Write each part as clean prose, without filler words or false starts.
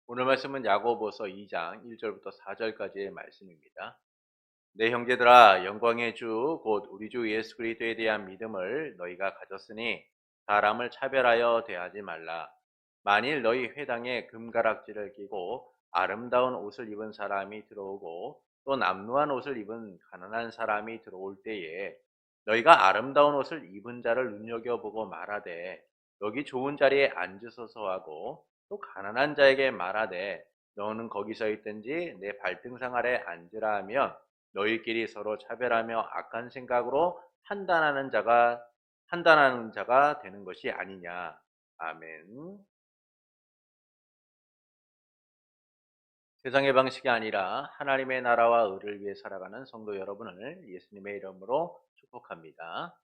오늘 말씀은 야고보서 2장 1절부터 4절까지의 말씀입니다. 내 형제들아 영광의 주 곧 우리 주 예수 그리스도에 대한 믿음을 너희가 가졌으니 사람을 차별하여 대하지 말라. 만일 너희 회당에 금가락지를 끼고 아름다운 옷을 입은 사람이 들어오고 또 남루한 옷을 입은 가난한 사람이 들어올 때에 너희가 아름다운 옷을 입은 자를 눈여겨보고 말하되 여기 좋은 자리에 앉으소서 하고 또 가난한 자에게 말하되 너는 거기 서 있든지 내 발등상 아래 앉으라 하면 너희끼리 서로 차별하며 악한 생각으로 판단하는 자가 되는 것이 아니냐. 아멘. 세상의 방식이 아니라 하나님의 나라와 의를 위해 살아가는 성도 여러분을 예수님의 이름으로 축복합니다.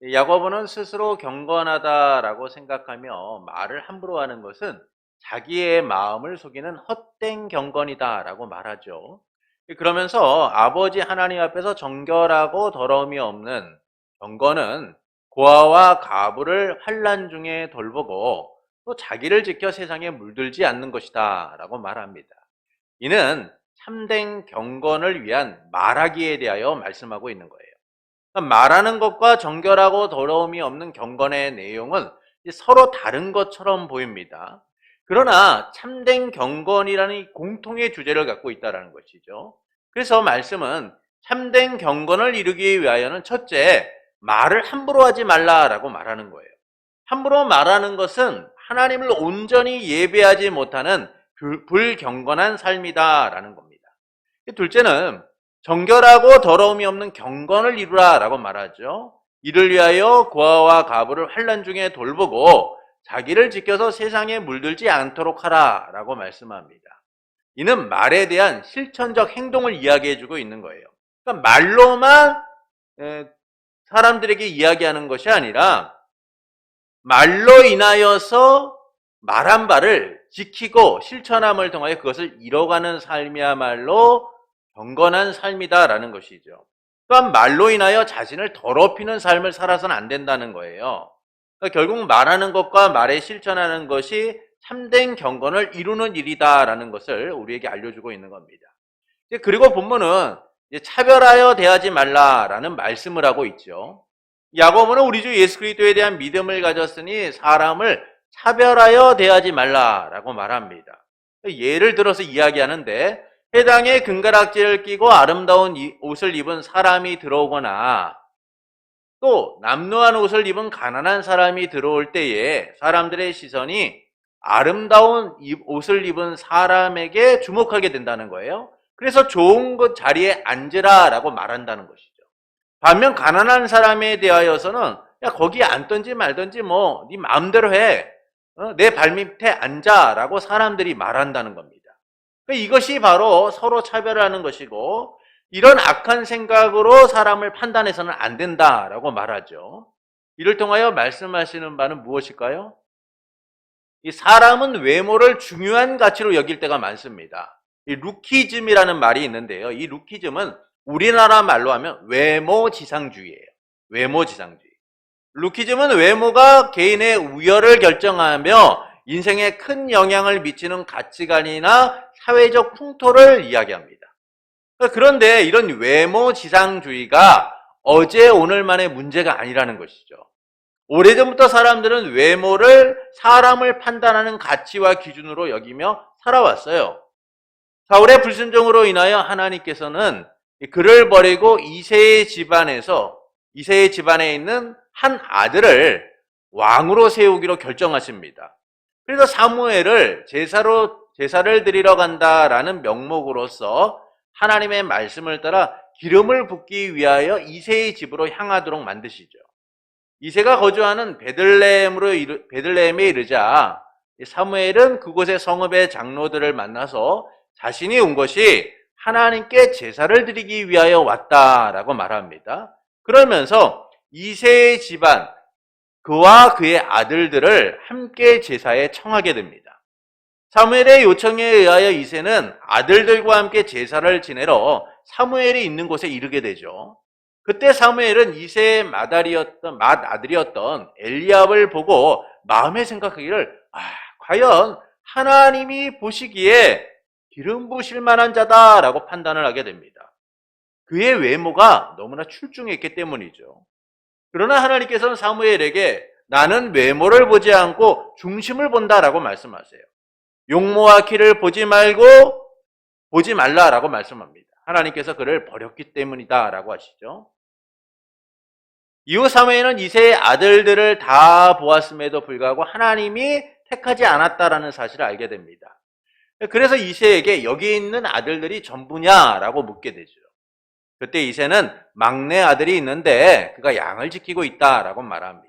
야고보는 스스로 경건하다라고 생각하며 말을 함부로 하는 것은 자기의 마음을 속이는 헛된 경건이다라고 말하죠. 그러면서 아버지 하나님 앞에서 정결하고 더러움이 없는 경건은 고아와 가부를 환난 중에 돌보고 또 자기를 지켜 세상에 물들지 않는 것이다라고 말합니다. 이는 참된 경건을 위한 말하기에 대하여 말씀하고 있는 거예요. 말하는 것과 정결하고 더러움이 없는 경건의 내용은 서로 다른 것처럼 보입니다. 그러나 참된 경건이라는 공통의 주제를 갖고 있다는 것이죠. 그래서 말씀은 참된 경건을 이루기 위하여는 첫째, 말을 함부로 하지 말라라고 말하는 거예요. 함부로 말하는 것은 하나님을 온전히 예배하지 못하는 불경건한 삶이다라는 겁니다. 둘째는 정결하고 더러움이 없는 경건을 이루라라고 말하죠. 이를 위하여 고아와 가부를 환난 중에 돌보고 자기를 지켜서 세상에 물들지 않도록 하라라고 말씀합니다. 이는 말에 대한 실천적 행동을 이야기해주고 있는 거예요. 그러니까 말로만 사람들에게 이야기하는 것이 아니라 말로 인하여서 말한 바를 지키고 실천함을 통하여 그것을 이뤄가는 삶이야말로 경건한 삶이다라는 것이죠. 또한 말로 인하여 자신을 더럽히는 삶을 살아서는 안 된다는 거예요. 그러니까 결국 말하는 것과 말에 실천하는 것이 참된 경건을 이루는 일이다라는 것을 우리에게 알려주고 있는 겁니다. 그리고 본문은 차별하여 대하지 말라라는 말씀을 하고 있죠. 야고보는 우리 주 예수 그리스도에 대한 믿음을 가졌으니 사람을 차별하여 대하지 말라라고 말합니다. 예를 들어서 이야기하는데 회당에 금가락지를 끼고 아름다운 옷을 입은 사람이 들어오거나 또 남루한 옷을 입은 가난한 사람이 들어올 때에 사람들의 시선이 아름다운 옷을 입은 사람에게 주목하게 된다는 거예요. 그래서 좋은 것 자리에 앉으라라고 말한다는 것이죠. 반면 가난한 사람에 대하여서는 야 거기 앉든지 말든지 뭐 네 마음대로 해. 내 발밑에 앉아라고 사람들이 말한다는 겁니다. 이것이 바로 서로 차별하는 것이고 이런 악한 생각으로 사람을 판단해서는 안 된다라고 말하죠. 이를 통하여 말씀하시는 바는 무엇일까요? 이 사람은 외모를 중요한 가치로 여길 때가 많습니다. 이 루키즘이라는 말이 있는데요. 이 루키즘은 우리나라 말로 하면 외모지상주의예요. 외모지상주의. 루키즘은 외모가 개인의 우열을 결정하며 인생에 큰 영향을 미치는 가치관이나 사회적 풍토를 이야기합니다. 그런데 이런 외모지상주의가 어제 오늘만의 문제가 아니라는 것이죠. 오래전부터 사람들은 외모를 사람을 판단하는 가치와 기준으로 여기며 살아왔어요. 사울의 불순종으로 인하여 하나님께서는 그를 버리고 이새의 집안에 있는 한 아들을 왕으로 세우기로 결정하십니다. 그래서 사무엘을 제사를 드리러 간다라는 명목으로서 하나님의 말씀을 따라 기름을 붓기 위하여 이새의 집으로 향하도록 만드시죠. 이새가 거주하는 베들레헴에 이르자 사무엘은 그곳의 성읍의 장로들을 만나서 자신이 온 것이 하나님께 제사를 드리기 위하여 왔다라고 말합니다. 그러면서 이새의 집안, 그와 그의 아들들을 함께 제사에 청하게 됩니다. 사무엘의 요청에 의하여 이새는 아들들과 함께 제사를 지내러 사무엘이 있는 곳에 이르게 되죠. 그때 사무엘은 이새의 맏아들이었던 엘리압을 보고 마음에 생각하기를 과연 하나님이 보시기에 기름 부으실 만한 자다라고 판단을 하게 됩니다. 그의 외모가 너무나 출중했기 때문이죠. 그러나 하나님께서는 사무엘에게 나는 외모를 보지 않고 중심을 본다라고 말씀하세요. 용모와 키를 보지 말라라고 말씀합니다. 하나님께서 그를 버렸기 때문이다라고 하시죠. 이후 사무엘은 이새의 아들들을 다 보았음에도 불구하고 하나님이 택하지 않았다라는 사실을 알게 됩니다. 그래서 이새에게 여기 있는 아들들이 전부냐라고 묻게 되죠. 그때 이새는 막내 아들이 있는데 그가 양을 지키고 있다라고 말합니다.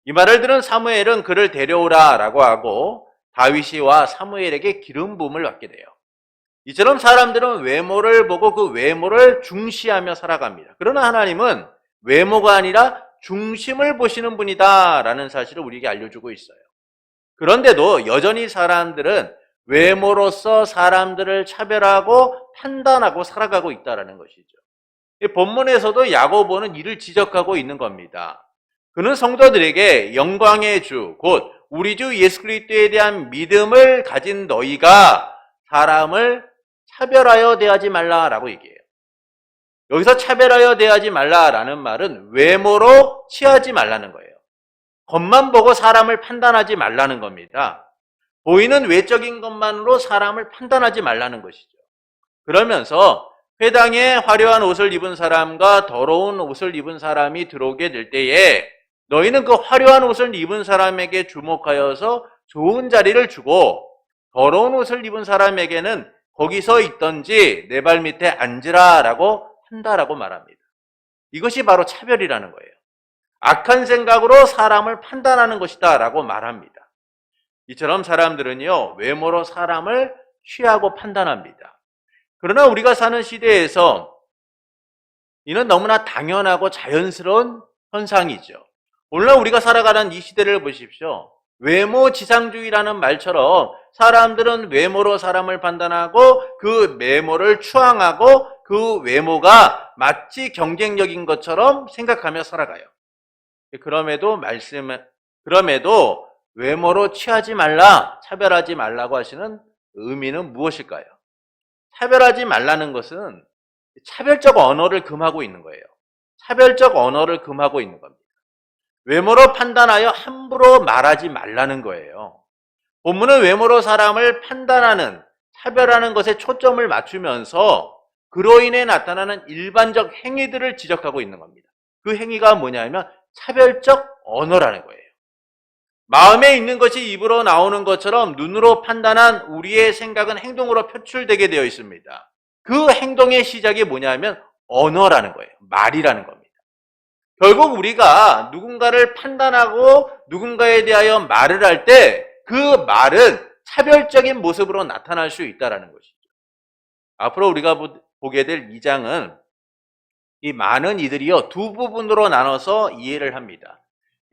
이 말을 들은 사무엘은 그를 데려오라라고 하고 다윗이와 사무엘에게 기름 부음을 받게 돼요. 이처럼 사람들은 외모를 보고 그 외모를 중시하며 살아갑니다. 그러나 하나님은 외모가 아니라 중심을 보시는 분이다라는 사실을 우리에게 알려주고 있어요. 그런데도 여전히 사람들은 외모로서 사람들을 차별하고 판단하고 살아가고 있다는 것이죠. 이 본문에서도 야고보는 이를 지적하고 있는 겁니다. 그는 성도들에게 영광의 주, 곧 우리 주 예수 그리스도에 대한 믿음을 가진 너희가 사람을 차별하여 대하지 말라라고 얘기해요. 여기서 차별하여 대하지 말라라는 말은 외모로 취하지 말라는 거예요. 겉만 보고 사람을 판단하지 말라는 겁니다. 보이는 외적인 것만으로 사람을 판단하지 말라는 것이죠. 그러면서 회당에 화려한 옷을 입은 사람과 더러운 옷을 입은 사람이 들어오게 될 때에 너희는 그 화려한 옷을 입은 사람에게 주목하여서 좋은 자리를 주고 더러운 옷을 입은 사람에게는 거기서 있던지 내 발 밑에 앉으라라고 한다라고 말합니다. 이것이 바로 차별이라는 거예요. 악한 생각으로 사람을 판단하는 것이다 라고 말합니다. 이처럼 사람들은요, 외모로 사람을 취하고 판단합니다. 그러나 우리가 사는 시대에서 이는 너무나 당연하고 자연스러운 현상이죠. 오늘날 우리가 살아가는 이 시대를 보십시오. 외모 지상주의라는 말처럼 사람들은 외모로 사람을 판단하고 그 외모를 추앙하고 그 외모가 마치 경쟁력인 것처럼 생각하며 살아가요. 그럼에도 외모로 취하지 말라, 차별하지 말라고 하시는 의미는 무엇일까요? 차별하지 말라는 것은 차별적 언어를 금하고 있는 거예요. 차별적 언어를 금하고 있는 겁니다. 외모로 판단하여 함부로 말하지 말라는 거예요. 본문은 외모로 사람을 판단하는, 차별하는 것에 초점을 맞추면서 그로 인해 나타나는 일반적 행위들을 지적하고 있는 겁니다. 그 행위가 뭐냐면 차별적 언어라는 거예요. 마음에 있는 것이 입으로 나오는 것처럼 눈으로 판단한 우리의 생각은 행동으로 표출되게 되어 있습니다. 그 행동의 시작이 뭐냐면 언어라는 거예요. 말이라는 겁니다. 결국 우리가 누군가를 판단하고 누군가에 대하여 말을 할 때 그 말은 차별적인 모습으로 나타날 수 있다는 것이죠. 앞으로 우리가 보게 될 2장은 이 많은 이들이요 두 부분으로 나눠서 이해를 합니다.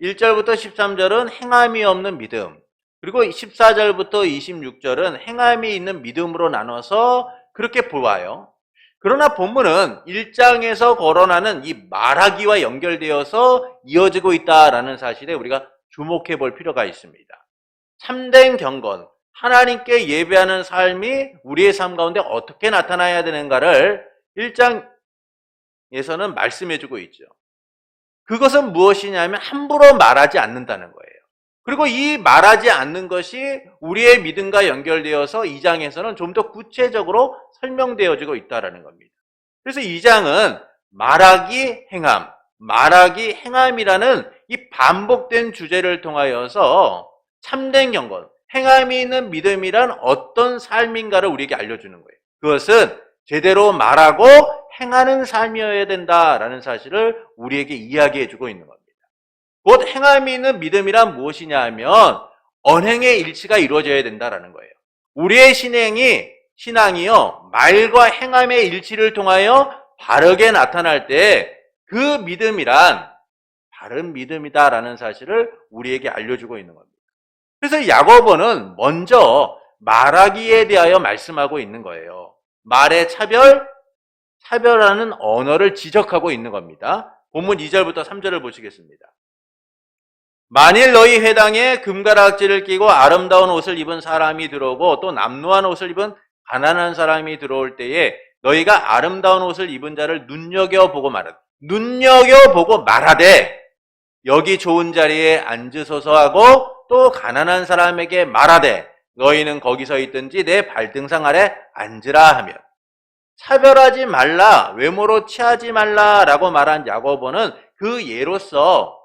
1절부터 13절은 행함이 없는 믿음, 그리고 14절부터 26절은 행함이 있는 믿음으로 나눠서 그렇게 보아요. 그러나 본문은 1장에서 거론하는 이 말하기와 연결되어서 이어지고 있다라는 사실에 우리가 주목해 볼 필요가 있습니다. 참된 경건, 하나님께 예배하는 삶이 우리의 삶 가운데 어떻게 나타나야 되는가를 1장에서는 말씀해 주고 있죠. 그것은 무엇이냐면 함부로 말하지 않는다는 거예요. 그리고 이 말하지 않는 것이 우리의 믿음과 연결되어서 2장에서는 좀 더 구체적으로 설명되어지고 있다는 겁니다. 그래서 2장은 말하기, 행함, 말하기, 행함이라는 이 반복된 주제를 통하여서 참된 경건, 행함이 있는 믿음이란 어떤 삶인가를 우리에게 알려주는 거예요. 그것은 제대로 말하고 행하는 삶이어야 된다라는 사실을 우리에게 이야기해주고 있는 겁니다. 곧 행함이 있는 믿음이란 무엇이냐 하면 언행의 일치가 이루어져야 된다라는 거예요. 우리의 신앙이요 말과 행함의 일치를 통하여 바르게 나타날 때 그 믿음이란 바른 믿음이다라는 사실을 우리에게 알려주고 있는 겁니다. 그래서 야고보는 먼저 말하기에 대하여 말씀하고 있는 거예요. 말의 차별하는 언어를 지적하고 있는 겁니다. 본문 2절부터 3절을 보시겠습니다. 만일 너희 회당에 금가락지를 끼고 아름다운 옷을 입은 사람이 들어오고 또 남루한 옷을 입은 가난한 사람이 들어올 때에 너희가 아름다운 옷을 입은 자를 눈여겨보고 말하되 여기 좋은 자리에 앉으소서 하고 또 가난한 사람에게 말하되 너희는 거기서 있든지 내 발등상 아래 앉으라 하며 차별하지 말라, 외모로 취하지 말라라고 말한 야고보는 그 예로서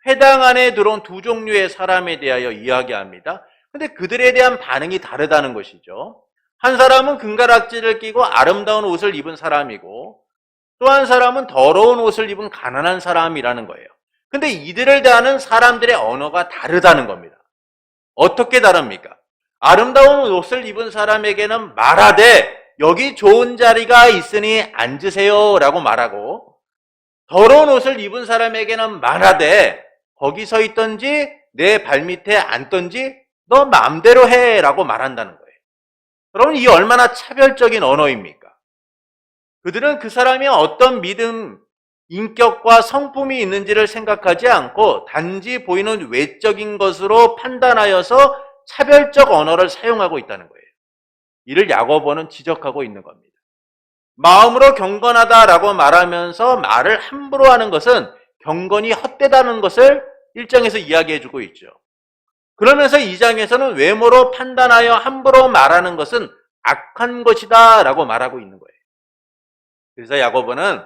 회당 안에 들어온 두 종류의 사람에 대하여 이야기합니다. 근데 그들에 대한 반응이 다르다는 것이죠. 한 사람은 금가락지를 끼고 아름다운 옷을 입은 사람이고 또 한 사람은 더러운 옷을 입은 가난한 사람이라는 거예요. 근데 이들을 대하는 사람들의 언어가 다르다는 겁니다. 어떻게 다릅니까? 아름다운 옷을 입은 사람에게는 말하되 여기 좋은 자리가 있으니 앉으세요 라고 말하고 더러운 옷을 입은 사람에게는 말하되 거기 서 있던지 내 발밑에 앉던지 너 마음대로 해 라고 말한다는 거예요. 여러분, 이 얼마나 차별적인 언어입니까? 그들은 그 사람이 어떤 믿음, 인격과 성품이 있는지를 생각하지 않고 단지 보이는 외적인 것으로 판단하여서 차별적 언어를 사용하고 있다는 거예요. 이를 야고보는 지적하고 있는 겁니다. 마음으로 경건하다라고 말하면서 말을 함부로 하는 것은 경건이 헛되다는 것을 1장에서 이야기해주고 있죠. 그러면서 2장에서는 외모로 판단하여 함부로 말하는 것은 악한 것이다 라고 말하고 있는 거예요. 그래서 야고보는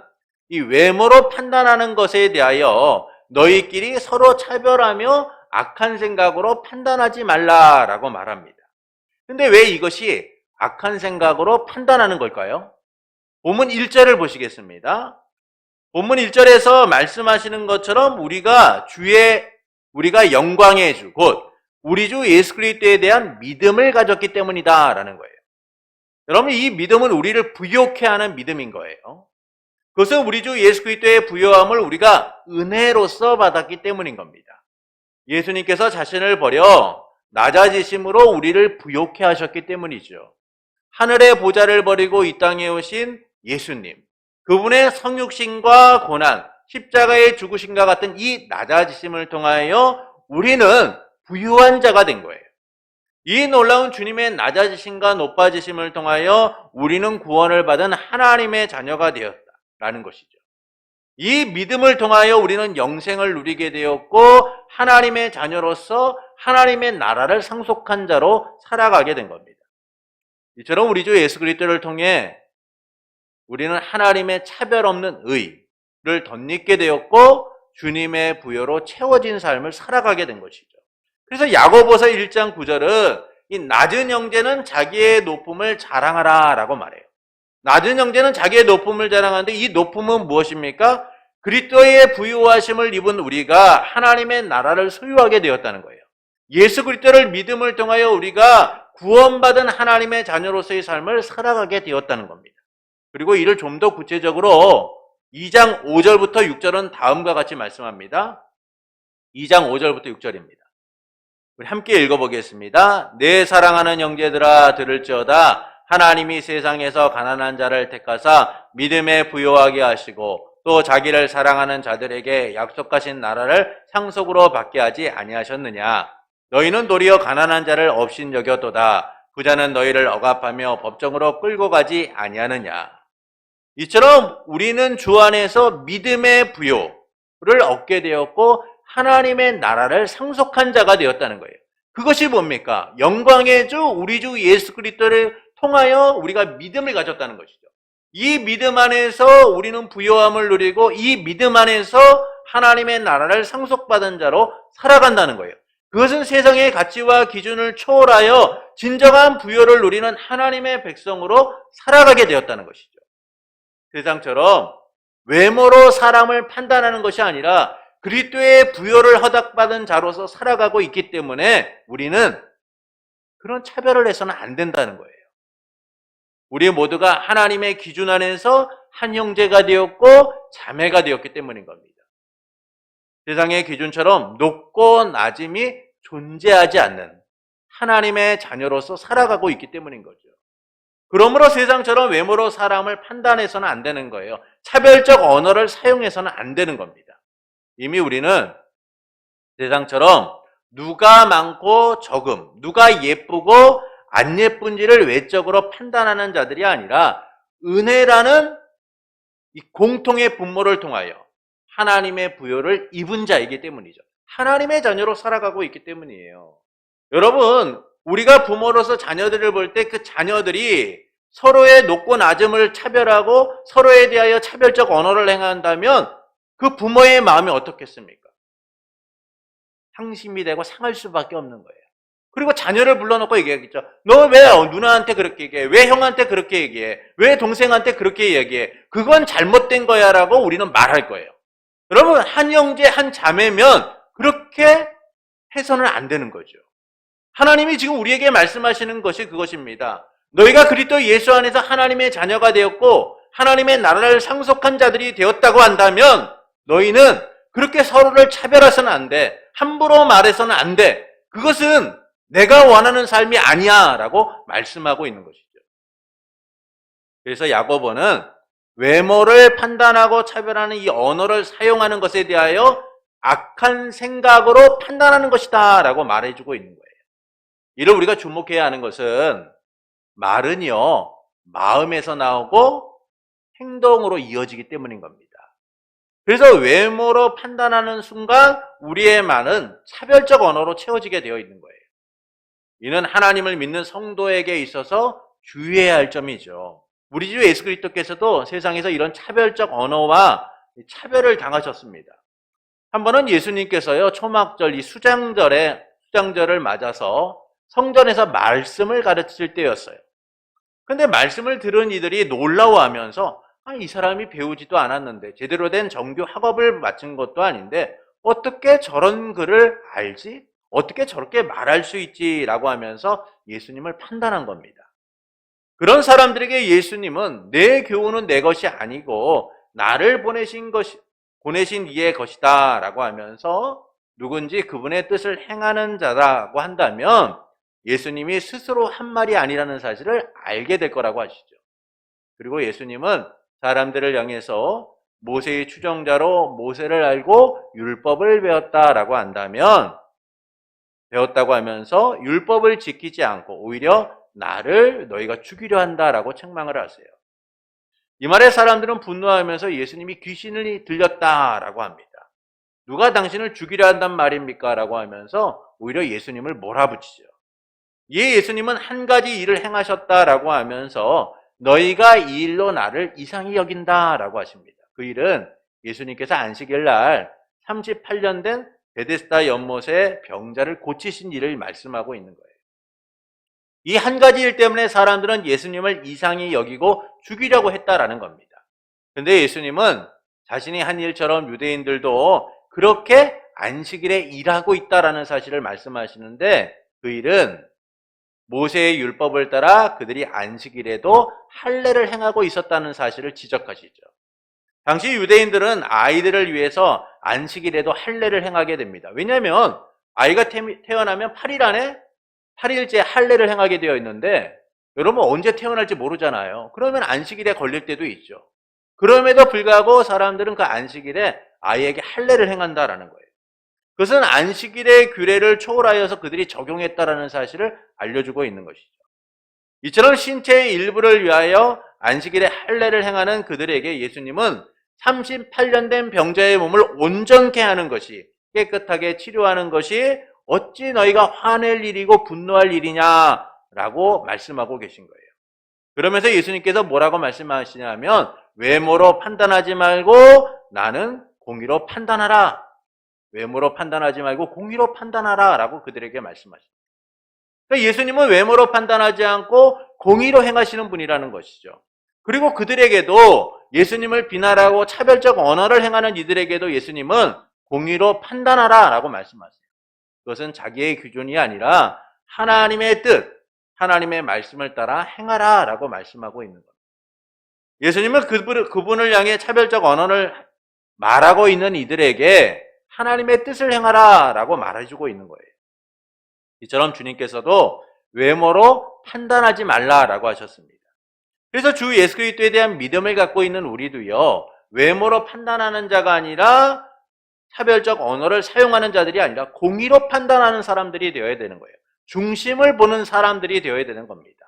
이 외모로 판단하는 것에 대하여 너희끼리 서로 차별하며 악한 생각으로 판단하지 말라라고 말합니다. 근데 왜 이것이 악한 생각으로 판단하는 걸까요? 본문 1절을 보시겠습니다. 본문 1절에서 말씀하시는 것처럼 우리가 영광의 주, 곧 우리 주 예수 그리스도에 대한 믿음을 가졌기 때문이다라는 거예요. 여러분, 이 믿음은 우리를 부요케 하는 믿음인 거예요. 그것은 우리 주 예수 그리스도의 부요함을 우리가 은혜로서 받았기 때문인 겁니다. 예수님께서 자신을 버려 낮아지심으로 우리를 부요케 하셨기 때문이죠. 하늘의 보좌를 버리고 이 땅에 오신 예수님, 그분의 성육신과 고난, 십자가의 죽으심과 같은 이 낮아지심을 통하여 우리는 부유한 자가 된 거예요. 이 놀라운 주님의 낮아지심과 높아지심을 통하여 우리는 구원을 받은 하나님의 자녀가 되었다라는 것이죠. 이 믿음을 통하여 우리는 영생을 누리게 되었고 하나님의 자녀로서 하나님의 나라를 상속한 자로 살아가게 된 겁니다. 이처럼 우리 주 예수 그리스도를 통해 우리는 하나님의 차별 없는 의를 덧입게 되었고 주님의 부여로 채워진 삶을 살아가게 된 것이죠. 그래서 야고보서 1장 9절은 이 낮은 형제는 자기의 높음을 자랑하라 라고 말해요. 낮은 형제는 자기의 높음을 자랑하는데 이 높음은 무엇입니까? 그리스도의 부유하심을 입은 우리가 하나님의 나라를 소유하게 되었다는 거예요. 예수 그리스도를 믿음을 통하여 우리가 구원받은 하나님의 자녀로서의 삶을 살아가게 되었다는 겁니다. 그리고 이를 좀 더 구체적으로 2장 5절부터 6절은 다음과 같이 말씀합니다. 2장 5절부터 6절입니다. 우리 함께 읽어보겠습니다. 내 사랑하는 형제들아 들을지어다. 하나님이 세상에서 가난한 자를 택하사 믿음에 부요하게 하시고 또 자기를 사랑하는 자들에게 약속하신 나라를 상속으로 받게 하지 아니하셨느냐. 너희는 도리어 가난한 자를 업신 여겼도다. 부자는 너희를 억압하며 법정으로 끌고 가지 아니하느냐. 이처럼 우리는 주 안에서 믿음의 부요를 얻게 되었고 하나님의 나라를 상속한 자가 되었다는 거예요. 그것이 뭡니까? 영광의 주, 우리 주 예수 그리스도를 통하여 우리가 믿음을 가졌다는 것이죠. 이 믿음 안에서 우리는 부요함을 누리고 이 믿음 안에서 하나님의 나라를 상속받은 자로 살아간다는 거예요. 그것은 세상의 가치와 기준을 초월하여 진정한 부요를 누리는 하나님의 백성으로 살아가게 되었다는 것이죠. 세상처럼 외모로 사람을 판단하는 것이 아니라 그리스도의 부요를 허락받은 자로서 살아가고 있기 때문에 우리는 그런 차별을 해서는 안 된다는 거예요. 우리 모두가 하나님의 기준 안에서 한 형제가 되었고 자매가 되었기 때문인 겁니다. 세상의 기준처럼 높고 낮음이 존재하지 않는 하나님의 자녀로서 살아가고 있기 때문인 거죠. 그러므로 세상처럼 외모로 사람을 판단해서는 안 되는 거예요. 차별적 언어를 사용해서는 안 되는 겁니다. 이미 우리는 세상처럼 누가 많고 적음, 누가 예쁘고 안 예쁜지를 외적으로 판단하는 자들이 아니라 은혜라는 이 공통의 분모를 통하여 하나님의 부여를 입은 자이기 때문이죠. 하나님의 자녀로 살아가고 있기 때문이에요. 여러분, 우리가 부모로서 자녀들을 볼 때 그 자녀들이 서로의 높고 낮음을 차별하고 서로에 대하여 차별적 언어를 행한다면 그 부모의 마음이 어떻겠습니까? 상심이 되고 상할 수밖에 없는 거예요. 그리고 자녀를 불러놓고 얘기하겠죠. 너 왜 누나한테 그렇게 얘기해? 왜 형한테 그렇게 얘기해? 왜 동생한테 그렇게 얘기해? 그건 잘못된 거야 라고 우리는 말할 거예요. 여러분, 한 형제 한 자매면 그렇게 해서는 안 되는 거죠. 하나님이 지금 우리에게 말씀하시는 것이 그것입니다. 너희가 그리스도 예수 안에서 하나님의 자녀가 되었고 하나님의 나라를 상속한 자들이 되었다고 한다면 너희는 그렇게 서로를 차별해서는 안 돼. 함부로 말해서는 안 돼. 그것은 내가 원하는 삶이 아니야 라고 말씀하고 있는 것이죠. 그래서 야고보는 외모를 판단하고 차별하는 이 언어를 사용하는 것에 대하여 악한 생각으로 판단하는 것이다 라고 말해주고 있는 거예요. 이를 우리가 주목해야 하는 것은 말은요, 마음에서 나오고 행동으로 이어지기 때문인 겁니다. 그래서 외모로 판단하는 순간 우리의 말은 차별적 언어로 채워지게 되어 있는 거예요. 이는 하나님을 믿는 성도에게 있어서 주의해야 할 점이죠. 우리 주 예수 그리스도께서도 세상에서 이런 차별적 언어와 차별을 당하셨습니다. 한 번은 예수님께서요, 초막절 이 수장절을 맞아서 성전에서 말씀을 가르칠 때였어요. 근데 말씀을 들은 이들이 놀라워하면서 이 사람이 배우지도 않았는데 제대로 된 정규 학업을 마친 것도 아닌데 어떻게 저런 글을 알지? 어떻게 저렇게 말할 수 있지? 라고 하면서 예수님을 판단한 겁니다. 그런 사람들에게 예수님은 내 교훈은 내 것이 아니고 나를 보내신 이의 것이다 라고 하면서 누군지 그분의 뜻을 행하는 자라고 한다면 예수님이 스스로 한 말이 아니라는 사실을 알게 될 거라고 하시죠. 그리고 예수님은 사람들을 향해서 모세의 추종자로 모세를 알고 율법을 배웠다라고 한다면 배웠다고 하면서 율법을 지키지 않고 오히려 나를 너희가 죽이려 한다라고 책망을 하세요. 이 말에 사람들은 분노하면서 예수님이 귀신을 들렸다라고 합니다. 누가 당신을 죽이려 한단 말입니까? 라고 하면서 오히려 예수님을 몰아붙이죠. 이 예수님은 한 가지 일을 행하셨다라고 하면서 너희가 이 일로 나를 이상히 여긴다라고 하십니다. 그 일은 예수님께서 안식일 날 38년 된 베데스다 연못의 병자를 고치신 일을 말씀하고 있는 거예요. 이 한 가지 일 때문에 사람들은 예수님을 이상히 여기고 죽이려고 했다라는 겁니다. 그런데 예수님은 자신이 한 일처럼 유대인들도 그렇게 안식일에 일하고 있다라는 사실을 말씀하시는데 그 일은 모세의 율법을 따라 그들이 안식일에도 할례를 행하고 있었다는 사실을 지적하시죠. 당시 유대인들은 아이들을 위해서 안식일에도 할례를 행하게 됩니다. 왜냐하면 아이가 태어나면 8일 안에 8일째 할례를 행하게 되어 있는데 여러분 언제 태어날지 모르잖아요. 그러면 안식일에 걸릴 때도 있죠. 그럼에도 불구하고 사람들은 그 안식일에 아이에게 할례를 행한다라는 거예요. 그것은 안식일의 규례를 초월하여서 그들이 적용했다라는 사실을 알려주고 있는 것이죠. 이처럼 신체의 일부를 위하여 안식일에 할례를 행하는 그들에게 예수님은 38년 된 병자의 몸을 온전케 하는 것이 깨끗하게 치료하는 것이 어찌 너희가 화낼 일이고 분노할 일이냐라고 말씀하고 계신 거예요. 그러면서 예수님께서 뭐라고 말씀하시냐면 외모로 판단하지 말고 나는 공의로 판단하라. 외모로 판단하지 말고 공의로 판단하라 라고 그들에게 말씀하십니다. 그러니까 예수님은 외모로 판단하지 않고 공의로 행하시는 분이라는 것이죠. 그리고 그들에게도 예수님을 비난하고 차별적 언어를 행하는 이들에게도 예수님은 공의로 판단하라 라고 말씀하세요. 그것은 자기의 기준이 아니라 하나님의 뜻, 하나님의 말씀을 따라 행하라 라고 말씀하고 있는 겁니다. 예수님은 그분을 향해 차별적 언어를 말하고 있는 이들에게 하나님의 뜻을 행하라 라고 말해주고 있는 거예요. 이처럼 주님께서도 외모로 판단하지 말라라고 하셨습니다. 그래서 주 예수 그리스도에 대한 믿음을 갖고 있는 우리도요, 외모로 판단하는 자가 아니라 차별적 언어를 사용하는 자들이 아니라 공의로 판단하는 사람들이 되어야 되는 거예요. 중심을 보는 사람들이 되어야 되는 겁니다.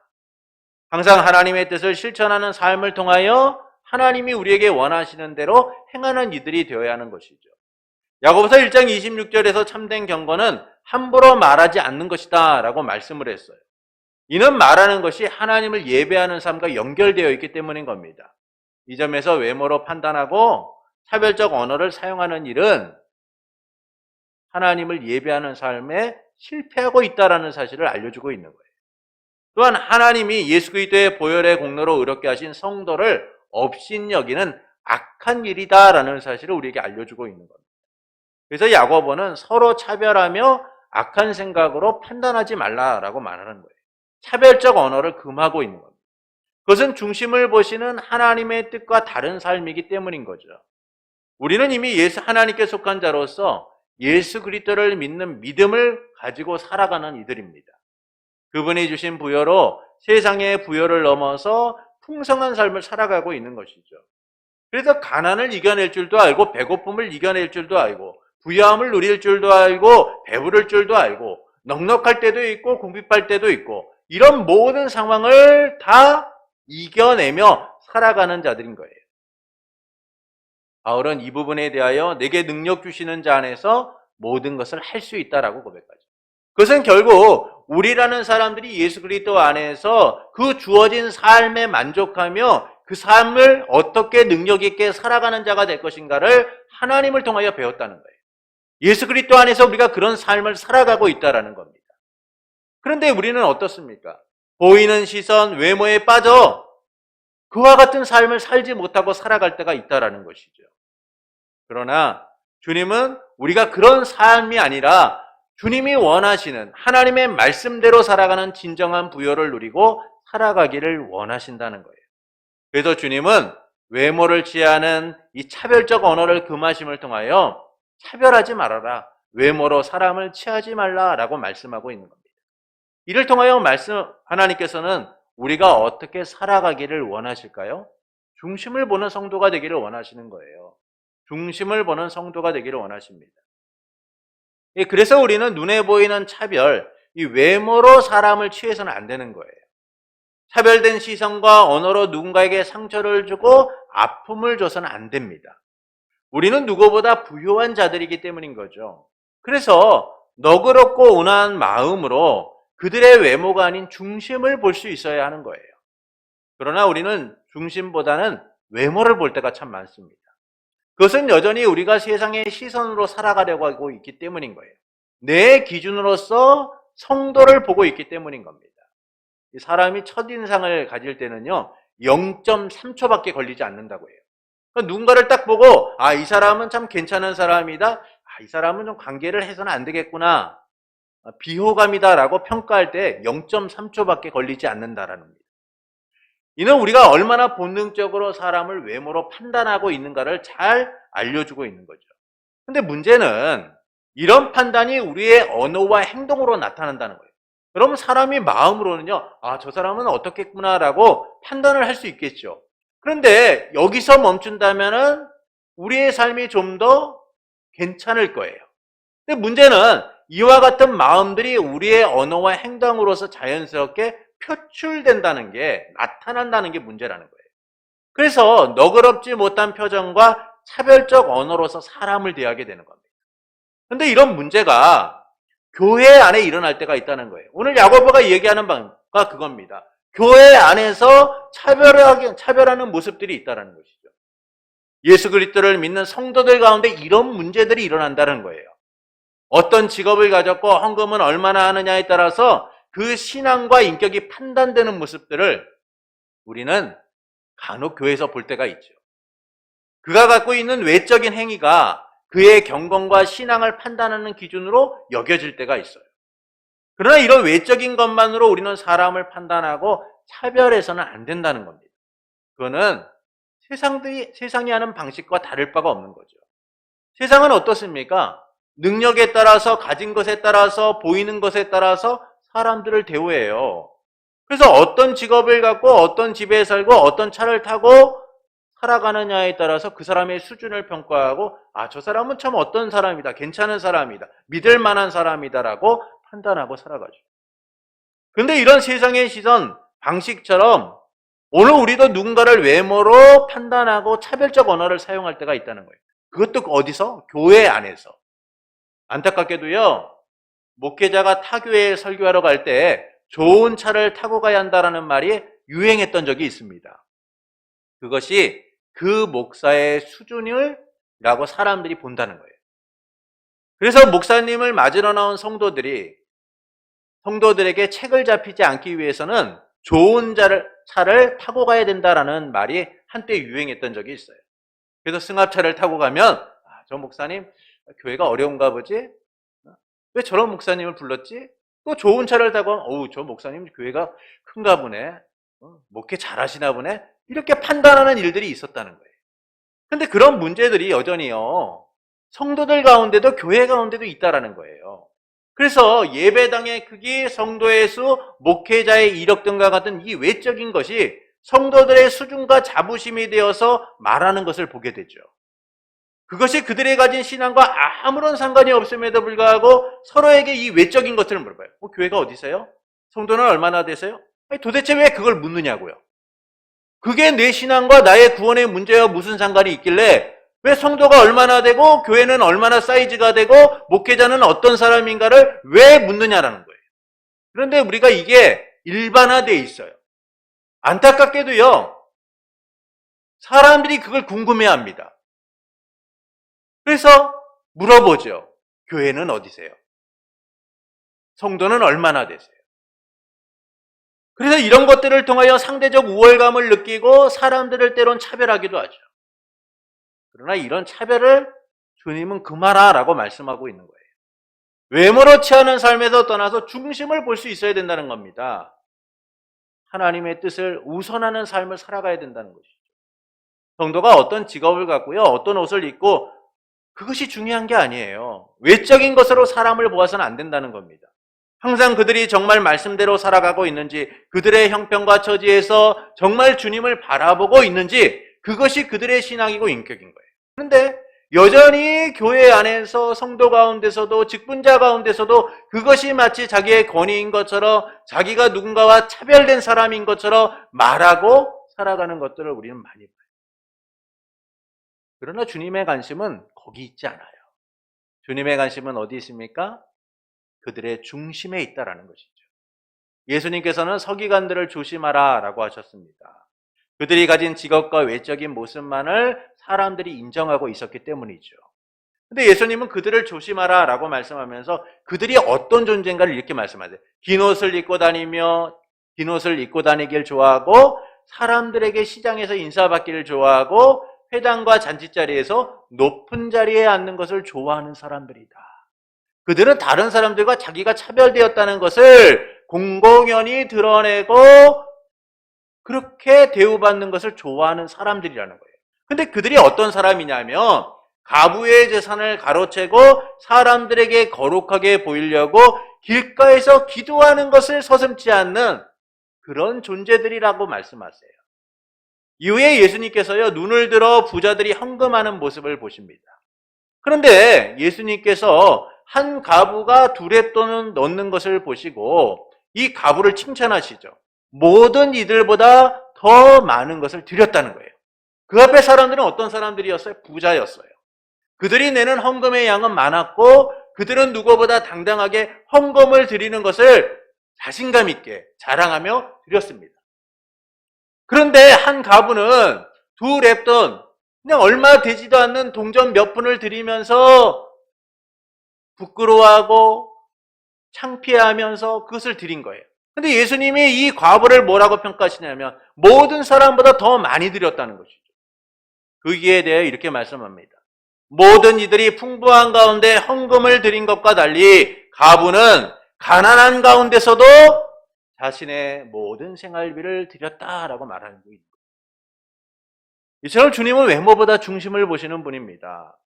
항상 하나님의 뜻을 실천하는 삶을 통하여 하나님이 우리에게 원하시는 대로 행하는 이들이 되어야 하는 것이죠. 야고보서 1장 26절에서 참된 경건은 함부로 말하지 않는 것이다 라고 말씀을 했어요. 이는 말하는 것이 하나님을 예배하는 삶과 연결되어 있기 때문인 겁니다. 이 점에서 외모로 판단하고 차별적 언어를 사용하는 일은 하나님을 예배하는 삶에 실패하고 있다는 사실을 알려주고 있는 거예요. 또한 하나님이 예수 그리스도의 보혈의 공로로 의롭게 하신 성도를 업신여기는 악한 일이다라는 사실을 우리에게 알려주고 있는 겁니다. 그래서 야고보는 서로 차별하며 악한 생각으로 판단하지 말라라고 말하는 거예요. 차별적 언어를 금하고 있는 겁니다. 그것은 중심을 보시는 하나님의 뜻과 다른 삶이기 때문인 거죠. 우리는 이미 하나님께 속한 자로서 예수 그리스도를 믿는 믿음을 가지고 살아가는 이들입니다. 그분이 주신 부여로 세상의 부여를 넘어서 풍성한 삶을 살아가고 있는 것이죠. 그래서 가난을 이겨낼 줄도 알고 배고픔을 이겨낼 줄도 알고 부유함을 누릴 줄도 알고 배부를 줄도 알고 넉넉할 때도 있고 궁핍할 때도 있고 이런 모든 상황을 다 이겨내며 살아가는 자들인 거예요. 바울은 이 부분에 대하여 내게 능력 주시는 자 안에서 모든 것을 할 수 있다라고 고백하죠. 그것은 결국 우리라는 사람들이 예수 그리스도 안에서 그 주어진 삶에 만족하며 그 삶을 어떻게 능력 있게 살아가는 자가 될 것인가를 하나님을 통하여 배웠다는 거예요. 예수 그리스도 안에서 우리가 그런 삶을 살아가고 있다라는 겁니다. 그런데 우리는 어떻습니까? 보이는 시선, 외모에 빠져 그와 같은 삶을 살지 못하고 살아갈 때가 있다라는 것이죠. 그러나 주님은 우리가 그런 삶이 아니라 주님이 원하시는 하나님의 말씀대로 살아가는 진정한 부여를 누리고 살아가기를 원하신다는 거예요. 그래서 주님은 외모를 취하는 이 차별적 언어를 금하심을 통하여 차별하지 말아라. 외모로 사람을 취하지 말라라고 말씀하고 있는 겁니다. 이를 통하여 하나님께서는 우리가 어떻게 살아가기를 원하실까요? 중심을 보는 성도가 되기를 원하시는 거예요. 중심을 보는 성도가 되기를 원하십니다. 그래서 우리는 눈에 보이는 차별, 이 외모로 사람을 취해서는 안 되는 거예요. 차별된 시선과 언어로 누군가에게 상처를 주고 아픔을 줘서는 안 됩니다. 우리는 누구보다 부유한 자들이기 때문인 거죠. 그래서 너그럽고 온화한 마음으로 그들의 외모가 아닌 중심을 볼 수 있어야 하는 거예요. 그러나 우리는 중심보다는 외모를 볼 때가 참 많습니다. 그것은 여전히 우리가 세상의 시선으로 살아가려고 하고 있기 때문인 거예요. 내 기준으로서 성도를 보고 있기 때문인 겁니다. 사람이 첫인상을 가질 때는요, 0.3초밖에 걸리지 않는다고 해요. 그러니까 누군가를 딱 보고, 이 사람은 참 괜찮은 사람이다. 이 사람은 좀 관계를 해서는 안 되겠구나. 비호감이다라고 평가할 때 0.3초밖에 걸리지 않는다라는 겁니다. 이는 우리가 얼마나 본능적으로 사람을 외모로 판단하고 있는가를 잘 알려주고 있는 거죠. 근데 문제는 이런 판단이 우리의 언어와 행동으로 나타난다는 거예요. 그러면 사람이 마음으로는요, 저 사람은 어떻겠구나라고 판단을 할 수 있겠죠. 그런데 여기서 멈춘다면은 우리의 삶이 좀 더 괜찮을 거예요. 근데 문제는 이와 같은 마음들이 우리의 언어와 행동으로서 자연스럽게 표출된다는 게, 나타난다는 게 문제라는 거예요. 그래서 너그럽지 못한 표정과 차별적 언어로서 사람을 대하게 되는 겁니다. 그런데 이런 문제가 교회 안에 일어날 때가 있다는 거예요. 오늘 야고보가 얘기하는 바가 그겁니다. 교회 안에서 차별하는 모습들이 있다는 것이죠. 예수 그리스도를 믿는 성도들 가운데 이런 문제들이 일어난다는 거예요. 어떤 직업을 가졌고 헌금은 얼마나 하느냐에 따라서 그 신앙과 인격이 판단되는 모습들을 우리는 간혹 교회에서 볼 때가 있죠. 그가 갖고 있는 외적인 행위가 그의 경건과 신앙을 판단하는 기준으로 여겨질 때가 있어요. 그러나 이런 외적인 것만으로 우리는 사람을 판단하고 차별해서는 안 된다는 겁니다. 그거는 세상이 하는 방식과 다를 바가 없는 거죠. 세상은 어떻습니까? 능력에 따라서, 가진 것에 따라서, 보이는 것에 따라서 사람들을 대우해요. 그래서 어떤 직업을 갖고 어떤 집에 살고 어떤 차를 타고 살아가느냐에 따라서 그 사람의 수준을 평가하고 저 사람은 참 어떤 사람이다, 괜찮은 사람이다, 믿을 만한 사람이다라고 판단하고 살아가죠. 근데 이런 세상의 시선, 방식처럼 오늘 우리도 누군가를 외모로 판단하고 차별적 언어를 사용할 때가 있다는 거예요. 그것도 어디서? 교회 안에서. 안타깝게도요, 목회자가 타교회에 설교하러 갈 때 좋은 차를 타고 가야 한다는 말이 유행했던 적이 있습니다. 그것이 그 목사의 수준을 라고 사람들이 본다는 거예요. 그래서 목사님을 맞으러 나온 성도들에게 책을 잡히지 않기 위해서는 좋은 차를 타고 가야 된다라는 말이 한때 유행했던 적이 있어요. 그래서 승합차를 타고 가면 저 목사님 교회가 어려운가 보지? 왜 저런 목사님을 불렀지? 또 좋은 차를 타고 가면 저 목사님 교회가 큰가 보네. 목회 잘하시나 보네. 이렇게 판단하는 일들이 있었다는 거예요. 근데 그런 문제들이 여전히요, 성도들 가운데도 교회 가운데도 있다라는 거예요. 그래서 예배당의 크기, 성도의 수, 목회자의 이력 등과 같은 이 외적인 것이 성도들의 수준과 자부심이 되어서 말하는 것을 보게 되죠. 그것이 그들이 가진 신앙과 아무런 상관이 없음에도 불구하고 서로에게 이 외적인 것들을 물어봐요. 교회가 어디세요? 성도는 얼마나 되세요? 도대체 왜 그걸 묻느냐고요. 그게 내 신앙과 나의 구원의 문제와 무슨 상관이 있길래 왜 성도가 얼마나 되고 교회는 얼마나 사이즈가 되고 목회자는 어떤 사람인가를 왜 묻느냐라는 거예요. 그런데 우리가 이게 일반화되어 있어요. 안타깝게도요, 사람들이 그걸 궁금해합니다. 그래서 물어보죠. 교회는 어디세요? 성도는 얼마나 되세요? 그래서 이런 것들을 통하여 상대적 우월감을 느끼고 사람들을 때론 차별하기도 하죠. 그러나 이런 차별을 주님은 그만하라고 말씀하고 있는 거예요. 외모로 취하는 삶에서 떠나서 중심을 볼 수 있어야 된다는 겁니다. 하나님의 뜻을 우선하는 삶을 살아가야 된다는 것이죠. 성도가 어떤 직업을 갖고요, 어떤 옷을 입고 그것이 중요한 게 아니에요. 외적인 것으로 사람을 보아서는 안 된다는 겁니다. 항상 그들이 정말 말씀대로 살아가고 있는지, 그들의 형편과 처지에서 정말 주님을 바라보고 있는지, 그것이 그들의 신앙이고 인격인 거예요. 그런데 여전히 교회 안에서 성도 가운데서도 직분자 가운데서도 그것이 마치 자기의 권위인 것처럼, 자기가 누군가와 차별된 사람인 것처럼 말하고 살아가는 것들을 우리는 많이 봐요. 그러나 주님의 관심은 거기 있지 않아요. 주님의 관심은 어디 있습니까? 그들의 중심에 있다라는 것이죠. 예수님께서는 서기관들을 조심하라 라고 하셨습니다. 그들이 가진 직업과 외적인 모습만을 사람들이 인정하고 있었기 때문이죠. 근데 예수님은 그들을 조심하라 라고 말씀하면서 그들이 어떤 존재인가를 이렇게 말씀하세요. 긴 옷을 입고 다니길 좋아하고 사람들에게 시장에서 인사받기를 좋아하고 회당과 잔치자리에서 높은 자리에 앉는 것을 좋아하는 사람들이다. 그들은 다른 사람들과 자기가 차별되었다는 것을 공공연히 드러내고 그렇게 대우받는 것을 좋아하는 사람들이라는 거예요. 근데 그들이 어떤 사람이냐면 가부의 재산을 가로채고 사람들에게 거룩하게 보이려고 길가에서 기도하는 것을 서슴지 않는 그런 존재들이라고 말씀하세요. 이후에 예수님께서요, 눈을 들어 부자들이 헌금하는 모습을 보십니다. 그런데 예수님께서 한 가부가 두렙돈을 넣는 것을 보시고 이 가부를 칭찬하시죠. 모든 이들보다 더 많은 것을 드렸다는 거예요. 그 앞에 사람들은 어떤 사람들이었어요? 부자였어요. 그들이 내는 헌금의 양은 많았고 그들은 누구보다 당당하게 헌금을 드리는 것을 자신감 있게 자랑하며 드렸습니다. 그런데 한 가부는 두 렙돈, 그냥 얼마 되지도 않는 동전 몇 푼을 드리면서 부끄러워하고 창피해하면서 그것을 드린 거예요. 근데 예수님이 이 과부를 뭐라고 평가하시냐면 모든 사람보다 더 많이 드렸다는 것이죠. 그기에 대해 이렇게 말씀합니다. 모든 이들이 풍부한 가운데 헌금을 드린 것과 달리 가부는 가난한 가운데서도 자신의 모든 생활비를 드렸다라고 말하는 거입니다. 이처럼 주님은 외모보다 중심을 보시는 분입니다.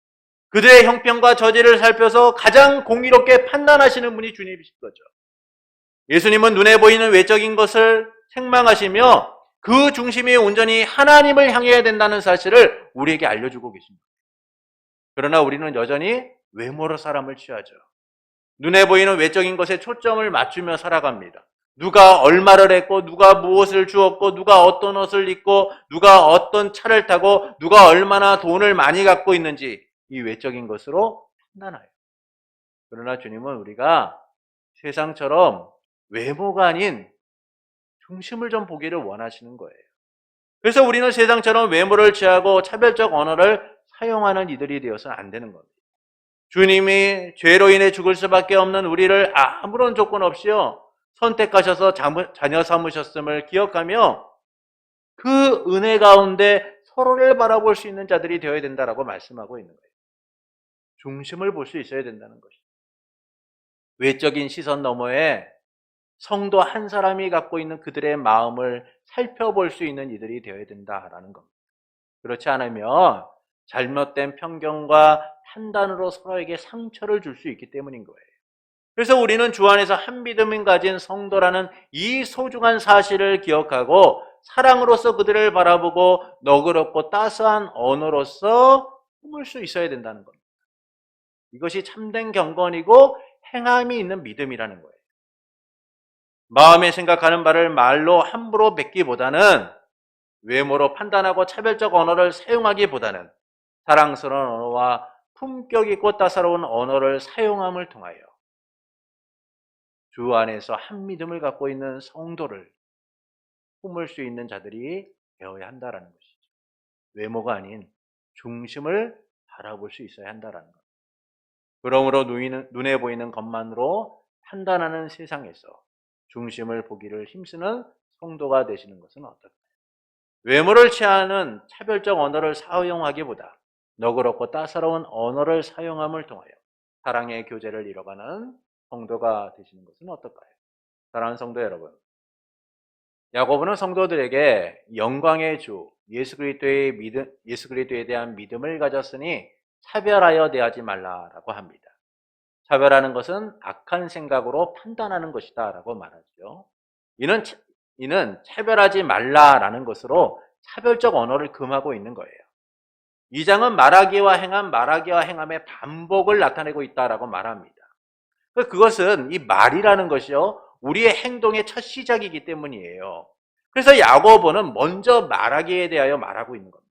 그들의 형편과 처지를 살펴서 가장 공의롭게 판단하시는 분이 주님이신 거죠. 예수님은 눈에 보이는 외적인 것을 책망하시며 그 중심이 온전히 하나님을 향해야 된다는 사실을 우리에게 알려주고 계십니다. 그러나 우리는 여전히 외모로 사람을 취하죠. 눈에 보이는 외적인 것에 초점을 맞추며 살아갑니다. 누가 얼마를 했고, 누가 무엇을 주었고, 누가 어떤 옷을 입고, 누가 어떤 차를 타고, 누가 얼마나 돈을 많이 갖고 있는지 이 외적인 것으로 판단해요. 그러나 주님은 우리가 세상처럼 외모가 아닌 중심을 좀 보기를 원하시는 거예요. 그래서 우리는 세상처럼 외모를 취하고 차별적 언어를 사용하는 이들이 되어서는 안 되는 겁니다. 주님이 죄로 인해 죽을 수밖에 없는 우리를 아무런 조건 없이요 선택하셔서 자녀 삼으셨음을 기억하며 그 은혜 가운데 서로를 바라볼 수 있는 자들이 되어야 된다라고 말씀하고 있는 거예요. 중심을 볼 수 있어야 된다는 것이죠. 외적인 시선 너머에 성도 한 사람이 갖고 있는 그들의 마음을 살펴볼 수 있는 이들이 되어야 된다라는 겁니다. 그렇지 않으면 잘못된 편견과 판단으로 서로에게 상처를 줄 수 있기 때문인 거예요. 그래서 우리는 주 안에서 한 믿음을 가진 성도라는 이 소중한 사실을 기억하고 사랑으로서 그들을 바라보고 너그럽고 따스한 언어로서 품을 수 있어야 된다는 겁니다. 이것이 참된 경건이고 행함이 있는 믿음이라는 거예요. 마음에 생각하는 바를 말로 함부로 뱉기보다는 외모로 판단하고 차별적 언어를 사용하기보다는 사랑스러운 언어와 품격 있고 따사로운 언어를 사용함을 통하여 주 안에서 한 믿음을 갖고 있는 성도를 품을 수 있는 자들이 되어야 한다는 것이죠. 외모가 아닌 중심을 바라볼 수 있어야 한다는 것. 그러므로 눈에 보이는 것만으로 판단하는 세상에서 중심을 보기를 힘쓰는 성도가 되시는 것은 어떨까요? 외모를 취하는 차별적 언어를 사용하기보다 너그럽고 따사로운 언어를 사용함을 통하여 사랑의 교제를 이뤄가는 성도가 되시는 것은 어떨까요? 사랑하는 성도 여러분, 야고보는 성도들에게 영광의 주 예수 그리스도에 대한 믿음을 가졌으니 차별하여 대하지 말라라고 합니다. 차별하는 것은 악한 생각으로 판단하는 것이다라고 말하죠. 이는 차별하지 말라라는 것으로 차별적 언어를 금하고 있는 거예요. 이 장은 말하기와 행함의 반복을 나타내고 있다라고 말합니다. 그것은 이 말이라는 것이요 우리의 행동의 첫 시작이기 때문이에요. 그래서 야고보는 먼저 말하기에 대하여 말하고 있는 겁니다.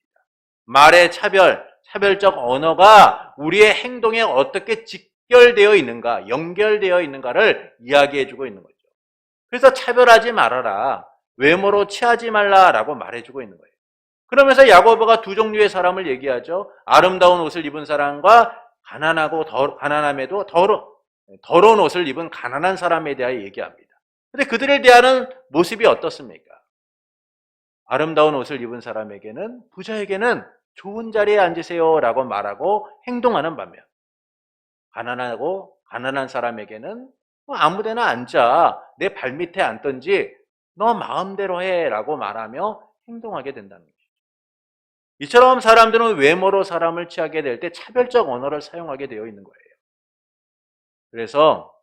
말의 차별적 언어가 우리의 행동에 어떻게 직결되어 있는가, 연결되어 있는가를 이야기해주고 있는 거죠. 그래서 차별하지 말아라, 외모로 취하지 말라라고 말해주고 있는 거예요. 그러면서 야고보가 두 종류의 사람을 얘기하죠. 아름다운 옷을 입은 사람과 가난함에도 더러운 옷을 입은 가난한 사람에 대하여 얘기합니다. 그런데 그들을 대하는 모습이 어떻습니까? 아름다운 옷을 입은 사람에게는, 부자에게는 좋은 자리에 앉으세요라고 말하고 행동하는 반면 가난한 사람에게는 아무데나 앉아, 내 발밑에 앉든지 너 마음대로 해라고 말하며 행동하게 된다는 것이죠. 이처럼 사람들은 외모로 사람을 취하게 될 때 차별적 언어를 사용하게 되어 있는 거예요. 그래서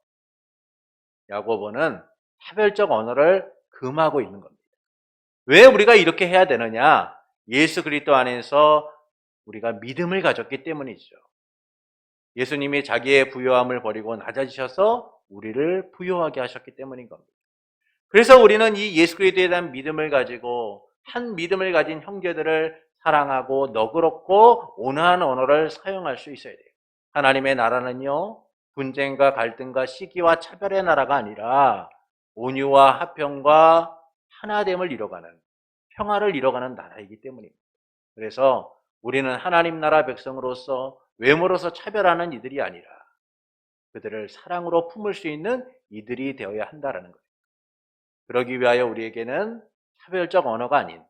야고보는 차별적 언어를 금하고 있는 겁니다. 왜 우리가 이렇게 해야 되느냐? 예수 그리스도 안에서 우리가 믿음을 가졌기 때문이죠. 예수님이 자기의 부요함을 버리고 낮아지셔서 우리를 부요하게 하셨기 때문인 겁니다. 그래서 우리는 이 예수 그리스도에 대한 믿음을 가지고 한 믿음을 가진 형제들을 사랑하고 너그럽고 온화한 언어를 사용할 수 있어야 돼요. 하나님의 나라는요, 분쟁과 갈등과 시기와 차별의 나라가 아니라 온유와 화평과 하나됨을 이뤄가는, 평화를 이뤄가는 나라이기 때문입니다. 그래서 우리는 하나님 나라 백성으로서 외모로서 차별하는 이들이 아니라 그들을 사랑으로 품을 수 있는 이들이 되어야 한다는 거예요. 그러기 위하여 우리에게는 차별적 언어가 아닌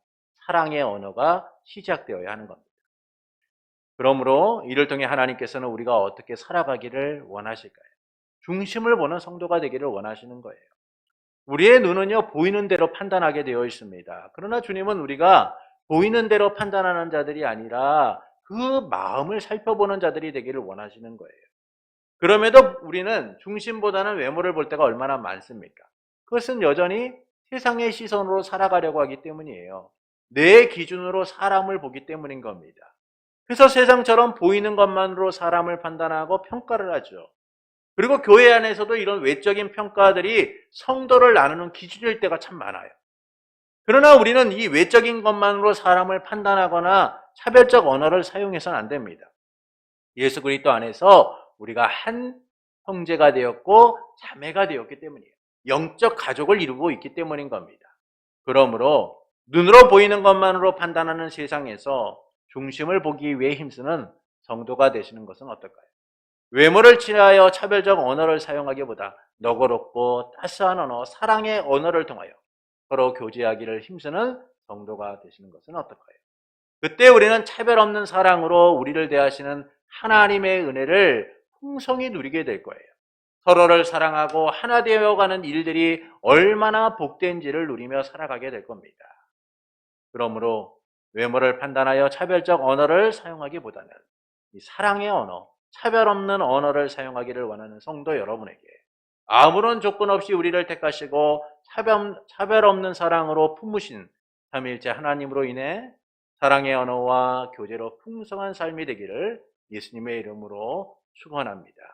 사랑의 언어가 시작되어야 하는 겁니다. 그러므로 이를 통해 하나님께서는 우리가 어떻게 살아가기를 원하실까요? 중심을 보는 성도가 되기를 원하시는 거예요. 우리의 눈은요, 보이는 대로 판단하게 되어 있습니다. 그러나 주님은 우리가 보이는 대로 판단하는 자들이 아니라 그 마음을 살펴보는 자들이 되기를 원하시는 거예요. 그럼에도 우리는 중심보다는 외모를 볼 때가 얼마나 많습니까? 그것은 여전히 세상의 시선으로 살아가려고 하기 때문이에요. 내 기준으로 사람을 보기 때문인 겁니다. 그래서 세상처럼 보이는 것만으로 사람을 판단하고 평가를 하죠. 그리고 교회 안에서도 이런 외적인 평가들이 성도를 나누는 기준일 때가 참 많아요. 그러나 우리는 이 외적인 것만으로 사람을 판단하거나 차별적 언어를 사용해서는 안 됩니다. 예수 그리스도 안에서 우리가 한 형제가 되었고 자매가 되었기 때문이에요. 영적 가족을 이루고 있기 때문인 겁니다. 그러므로 눈으로 보이는 것만으로 판단하는 세상에서 중심을 보기 위해 힘쓰는 성도가 되시는 것은 어떨까요? 외모를 취하여 차별적 언어를 사용하기보다 너그럽고 따스한 언어, 사랑의 언어를 통하여 서로 교제하기를 힘쓰는 성도가 되시는 것은 어떨까요? 그때 우리는 차별 없는 사랑으로 우리를 대하시는 하나님의 은혜를 풍성히 누리게 될 거예요. 서로를 사랑하고 하나 되어가는 일들이 얼마나 복된지를 누리며 살아가게 될 겁니다. 그러므로 외모를 판단하여 차별적 언어를 사용하기보다는 이 사랑의 언어, 차별 없는 언어를 사용하기를 원하는 성도 여러분에게 아무런 조건 없이 우리를 택하시고 차별 없는 사랑으로 품으신 삼위일체 하나님으로 인해 사랑의 언어와 교제로 풍성한 삶이 되기를 예수님의 이름으로 축원합니다.